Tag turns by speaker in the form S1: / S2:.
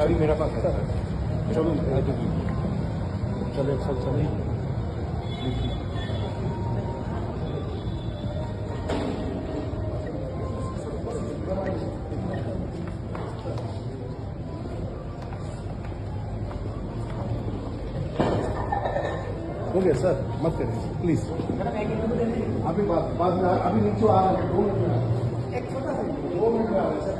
S1: अभी मेरा पास है सर। चलो चलो सर चलो। हो गया सर, मत करिए प्लीज। अभी बाद में अभी नीचे आ रहे हैं 2 मिनट में, एक छोटा सा 2 मिनट में आ रहे हैं सर।